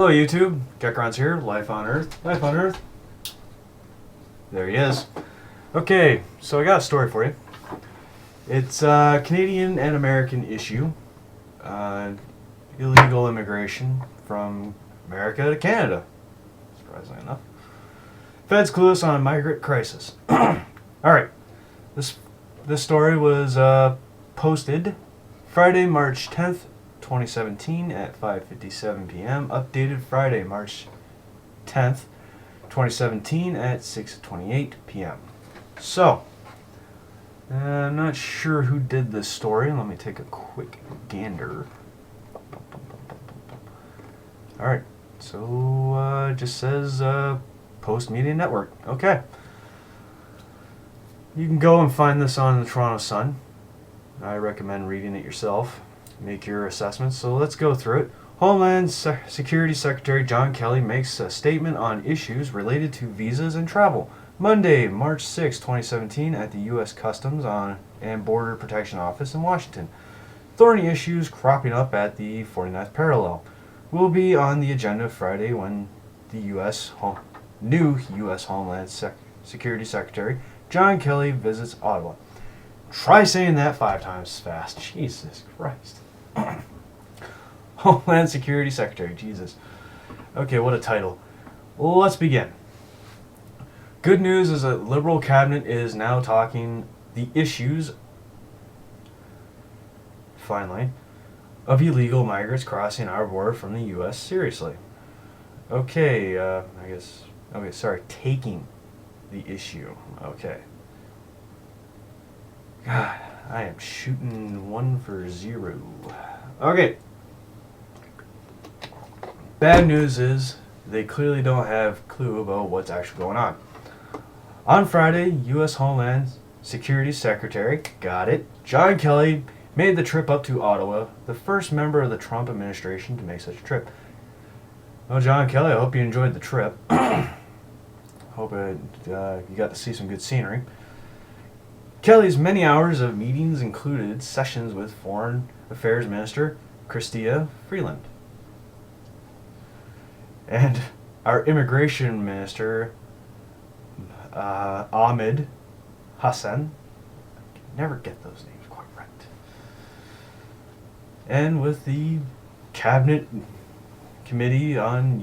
Hello YouTube, Gekron's here, Life on Earth, Life on Earth. There he is. Okay, so I got a story for you. It's a Canadian and American issue. Illegal immigration from America to Canada, surprisingly enough. Feds clueless on migrant crisis. Alright, this story was posted Friday, March 10th, 2017 at 5:57 p.m. Updated Friday, March 10th, 2017 at 6:28 p.m. So, I'm not sure who did this story. Let me take a quick gander. Alright, so it just says Post Media Network. Okay. You can go and find this on the Toronto Sun. I recommend reading it yourself. Make your assessments. So let's go through it. Homeland Security Secretary John Kelly makes a statement on issues related to visas and travel. Monday, March 6, 2017 at the U.S. Customs and Border Protection Office in Washington. Thorny issues cropping up at the 49th parallel will be on the agenda Friday when the new U.S. Homeland Security Secretary John Kelly visits Ottawa. Try saying that 5 times fast. Jesus Christ. Homeland Security Secretary. Jesus. Okay, what a title. Well, let's begin. Good news is that Liberal cabinet is now talking the issues, finally, of illegal migrants crossing our border from the U.S. seriously. Okay, taking the issue. Okay. God, I am shooting 1 for 0. Okay. Bad news is they clearly don't have a clue about what's actually going on. On Friday, U.S. Homeland Security Secretary, got it, John Kelly made the trip up to Ottawa, the first member of the Trump administration to make such a trip. Well, John Kelly, I hope you enjoyed the trip. Hope you got to see some good scenery. Kelly's many hours of meetings included sessions with Foreign Affairs Minister Chrystia Freeland and our Immigration Minister Ahmed Hassan. I never get those names quite right. And with the Cabinet Committee on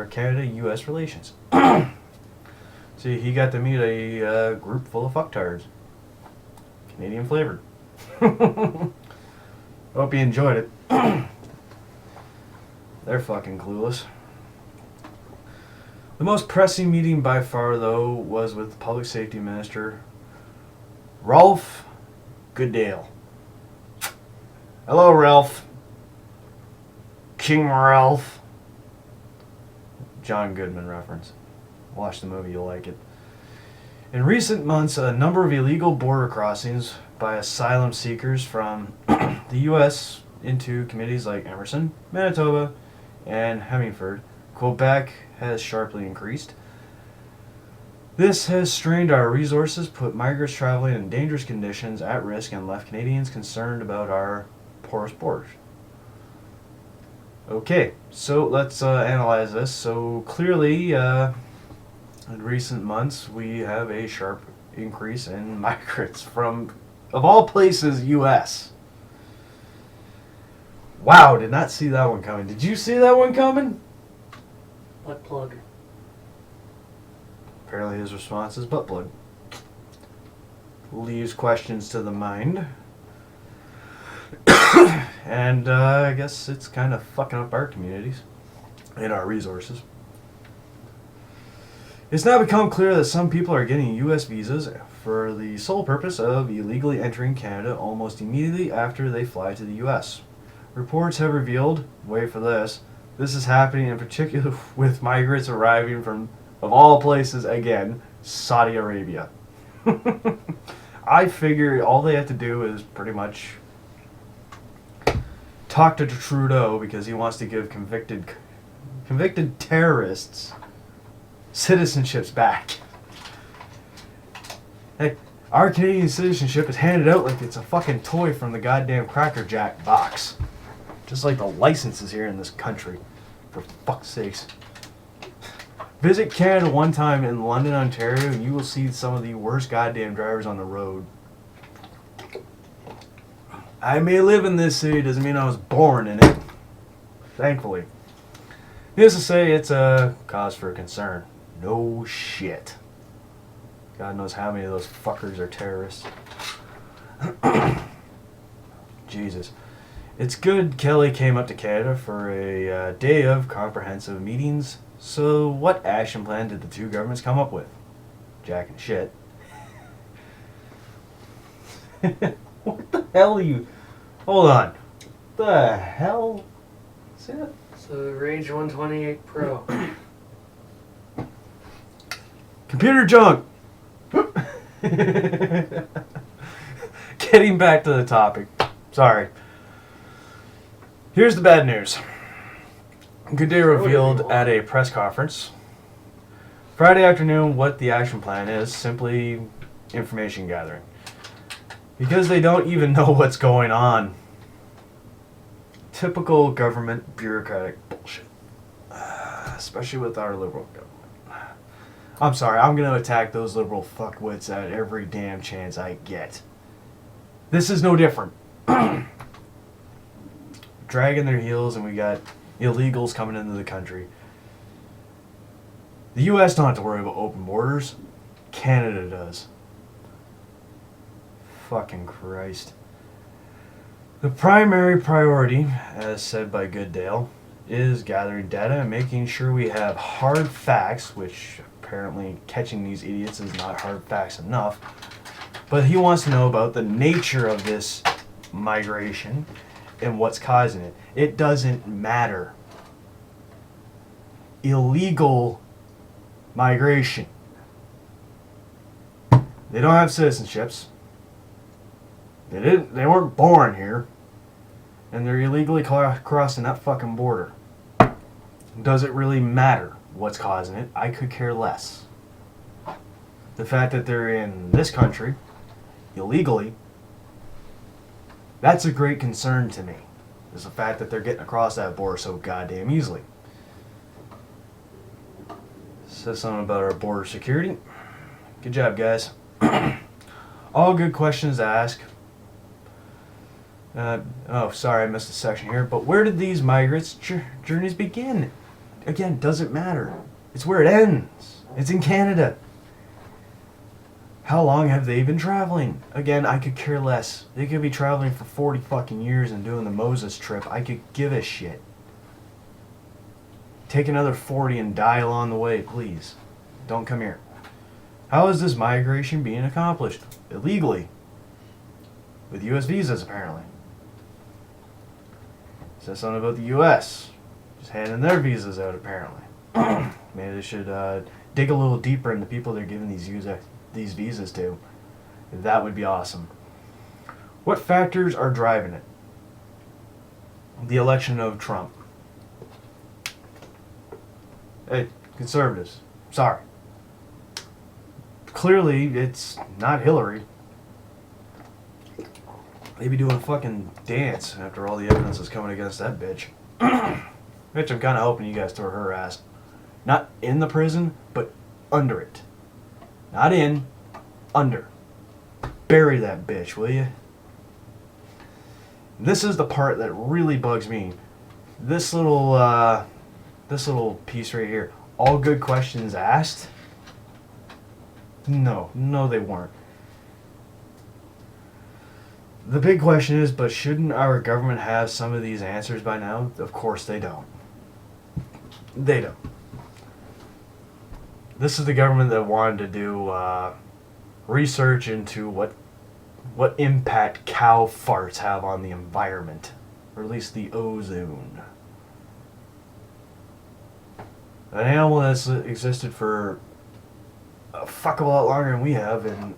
Canada-U.S. relations. See, he got to meet a group full of fucktards. Canadian flavored. Hope you enjoyed it. They're fucking clueless. The most pressing meeting by far, though, was with the Public Safety Minister, Ralph Goodale. Hello, Ralph. King Ralph. John Goodman reference. Watch the movie, you'll like it. In recent months, a number of illegal border crossings by asylum seekers from the U.S. into communities like Emerson, Manitoba, and Hemingford, Quebec, has sharply increased. This has strained our resources, put migrants traveling in dangerous conditions at risk, and left Canadians concerned about our porous borders. Okay, so let's analyze this. So clearly, in recent months, we have a sharp increase in migrants from, of all places, U.S. Wow, did not see that one coming. Did you see that one coming? Butt plug. Apparently his response is butt plug. Leaves questions to the mind. And I guess it's kind of fucking up our communities and our resources. It's now become clear that some people are getting U.S. visas for the sole purpose of illegally entering Canada almost immediately after they fly to the U.S. Reports have revealed, wait for this is happening in particular with migrants arriving from, of all places again, Saudi Arabia. I figure all they have to do is pretty much talk to Trudeau because he wants to give convicted terrorists citizenships back. Hey, our Canadian citizenship is handed out like it's a fucking toy from the goddamn Cracker Jack box. Just like the licenses here in this country. For fuck's sakes. Visit Canada one time in London, Ontario, and you will see some of the worst goddamn drivers on the road. I may live in this city, doesn't mean I was born in it. Thankfully. Needless to say, it's a cause for concern. No shit. God knows how many of those fuckers are terrorists. Jesus. It's good Kelly came up to Canada for a day of comprehensive meetings. So what action plan did the two governments come up with? Jack and shit. What the hell are you... Hold on. The hell? See that? So Rage 128 Pro. Computer junk! Getting back to the topic. Sorry. Here's the bad news. Good Day revealed at a press conference Friday afternoon what the action plan is, simply information gathering. Because they don't even know what's going on. Typical government bureaucratic bullshit. Especially with our liberal government. I'm sorry, I'm going to attack those liberal fuckwits at every damn chance I get. This is no different. Dragging their heels, and we got illegals coming into the country. The U.S. don't have to worry about open borders. Canada does. Fucking Christ. The primary priority, as said by Goodale, is gathering data and making sure we have hard facts, which apparently catching these idiots is not hard facts enough. But he wants to know about the nature of this migration and what's causing it. It doesn't matter. Illegal migration. They don't have citizenships. They weren't born here. And they're illegally crossing that fucking border. Does it really matter what's causing it? I could care less. The fact that they're in this country illegally, that's a great concern to me. Is the fact that they're getting across that border so goddamn easily. Says something about our border security. Good job, guys. All good questions to ask. Oh, sorry, I missed a section here. But where did these migrants' journeys begin? Again, doesn't matter. It's where it ends. It's in Canada. How long have they been traveling? Again, I could care less. They could be traveling for 40 fucking years and doing the Moses trip. I could give a shit. Take another 40 and die along the way, please. Don't come here. How is this migration being accomplished? Illegally. With U.S. visas, apparently. Says something about the U.S. Just handing their visas out, apparently. Maybe they should dig a little deeper into people they're giving these visas to. That would be awesome. What factors are driving it? The election of Trump. Hey, conservatives. Sorry. Clearly, it's not Hillary. They be doing a fucking dance after all the evidence is coming against that bitch. Bitch, I'm kind of hoping you guys throw her ass. Not in the prison, but under it. Not in, under. Bury that bitch, will you? This is the part that really bugs me. This little piece right here. All good questions asked? No, they weren't. The big question is, but shouldn't our government have some of these answers by now? Of course they don't. They don't. This is the government that wanted to do research into what impact cow farts have on the environment, or at least the ozone. An animal that's existed for a fuck of a lot longer than we have, and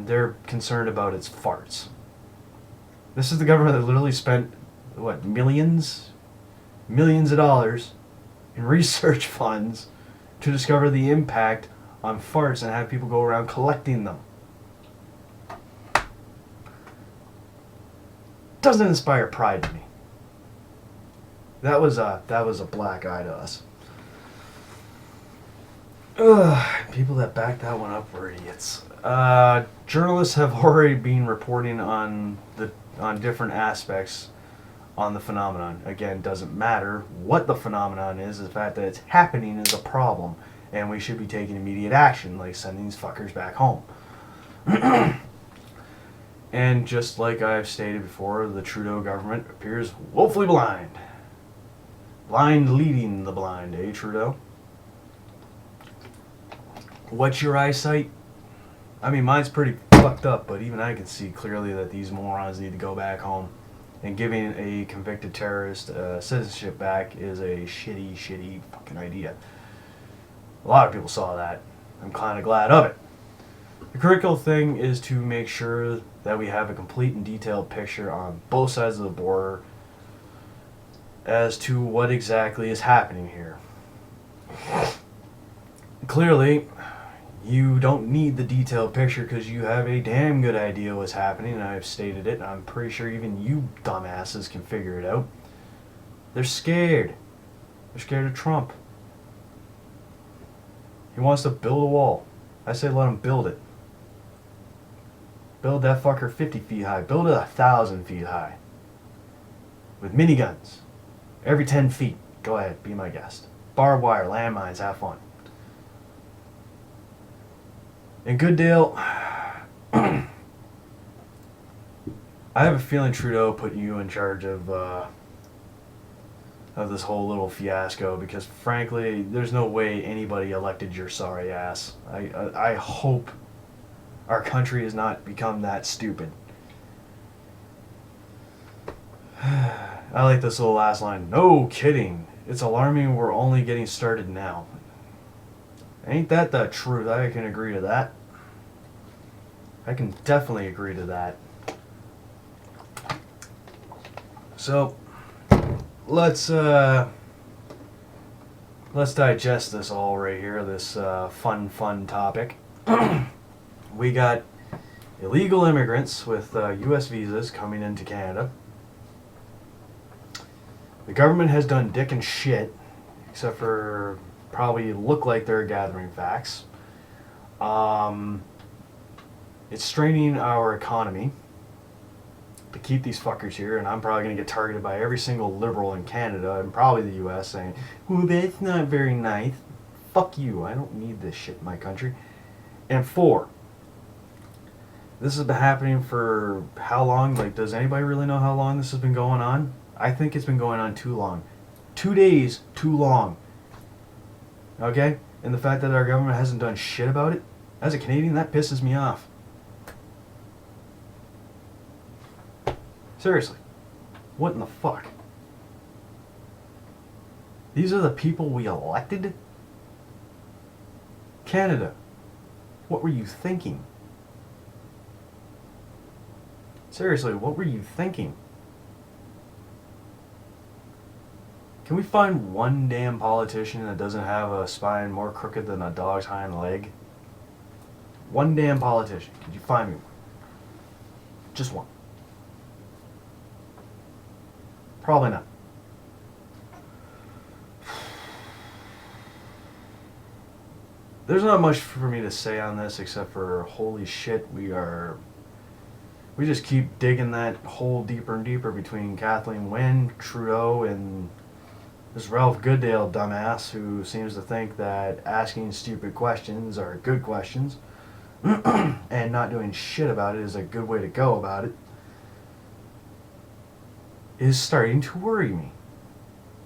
they're concerned about its farts. This is the government that literally spent, what, millions of dollars in research funds to discover the impact on farts and have people go around collecting them. Doesn't inspire pride in me. That was a black eye to us. Ugh, people that backed that one up were idiots. Journalists have already been reporting on different aspects on the phenomenon. Again, doesn't matter what the phenomenon is. The fact that it's happening is a problem, and we should be taking immediate action, like sending these fuckers back home. And just like I've stated before, the Trudeau government appears woefully blind. Blind leading the blind, eh, Trudeau? What's your eyesight? I mean, mine's pretty fucked up, but even I can see clearly that these morons need to go back home. And giving a convicted terrorist citizenship back is a shitty, shitty fucking idea. A lot of people saw that. I'm kind of glad of it. The critical thing is to make sure that we have a complete and detailed picture on both sides of the border as to what exactly is happening here. Clearly, you don't need the detailed picture because you have a damn good idea what's happening, and I've stated it, and I'm pretty sure even you dumbasses can figure it out. They're scared. They're scared of Trump. He wants to build a wall. I say let him build it. Build that fucker 50 feet high. Build it 1,000 feet high. With miniguns. Every 10 feet. Go ahead, be my guest. Barbed wire, landmines, have fun. And Goodale, I have a feeling Trudeau put you in charge of this whole little fiasco because, frankly, there's no way anybody elected your sorry ass. I hope our country has not become that stupid. I like this little last line. No kidding. It's alarming we're only getting started now. Ain't that the truth? I can agree to that. I can definitely agree to that. So, let's digest this all right here, this fun topic. We got illegal immigrants with U.S. visas coming into Canada. The government has done dick and shit, except for probably look like they're gathering facts. It's straining our economy to keep these fuckers here, and I'm probably going to get targeted by every single liberal in Canada and probably the U.S. saying, well, that's not very nice. Fuck you. I don't need this shit in my country. And 4, this has been happening for how long? Like, does anybody really know how long this has been going on? I think it's been going on too long. 2 days, too long. Okay? And the fact that our government hasn't done shit about it, as a Canadian, that pisses me off. Seriously. What in the fuck? These are the people we elected? Canada, what were you thinking? Seriously, what were you thinking? Can we find one damn politician that doesn't have a spine more crooked than a dog's hind leg? One damn politician. Could you find me one? Just one. Probably not. There's not much for me to say on this except for holy shit, we just keep digging that hole deeper and deeper between Kathleen Wynne, Trudeau, and this Ralph Goodale dumbass who seems to think that asking stupid questions are good questions and not doing shit about it is a good way to go about it. Is starting to worry me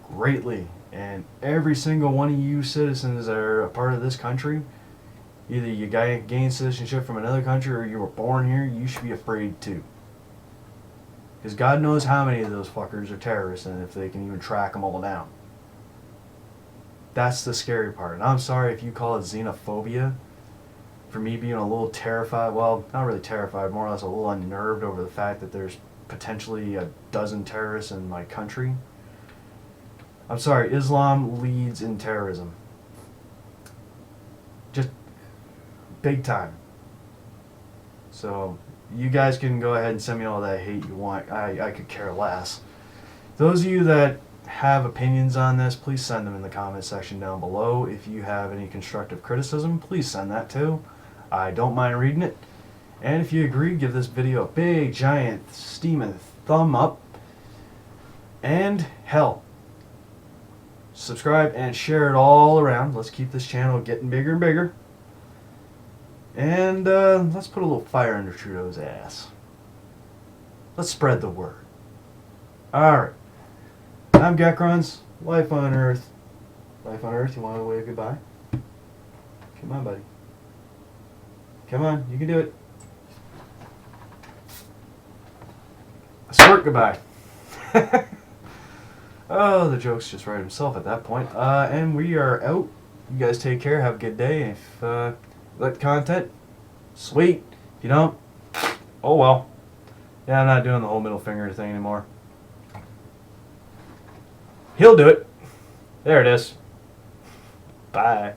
greatly. And every single one of you citizens that are a part of this country, either you gained citizenship from another country or you were born here, you should be afraid too. Because God knows how many of those fuckers are terrorists and if they can even track them all down. That's the scary part. And I'm sorry if you call it xenophobia for me being a little terrified. Well, not really terrified, more or less a little unnerved over the fact that there's potentially a dozen terrorists in my country. I'm sorry, Islam leads in terrorism. Just big time. So you guys can go ahead and send me all that hate you want. I could care less. Those of you that have opinions on this, please send them in the comment section down below. If you have any constructive criticism, please send that too. I don't mind reading it. And if you agree, give this video a big, giant, steaming thumb up. And hell, subscribe and share it all around. Let's keep this channel getting bigger and bigger. And let's put a little fire under Trudeau's ass. Let's spread the word. Alright. I'm Gekruns. Life on Earth. Life on Earth, you want to wave goodbye? Come on, buddy. Come on, you can do it. A snort goodbye. Oh, the joke's just write himself at that point. And we are out. You guys take care. Have a good day. If you like the content, sweet. If you don't, oh well. Yeah, I'm not doing the whole middle finger thing anymore. He'll do it. There it is. Bye.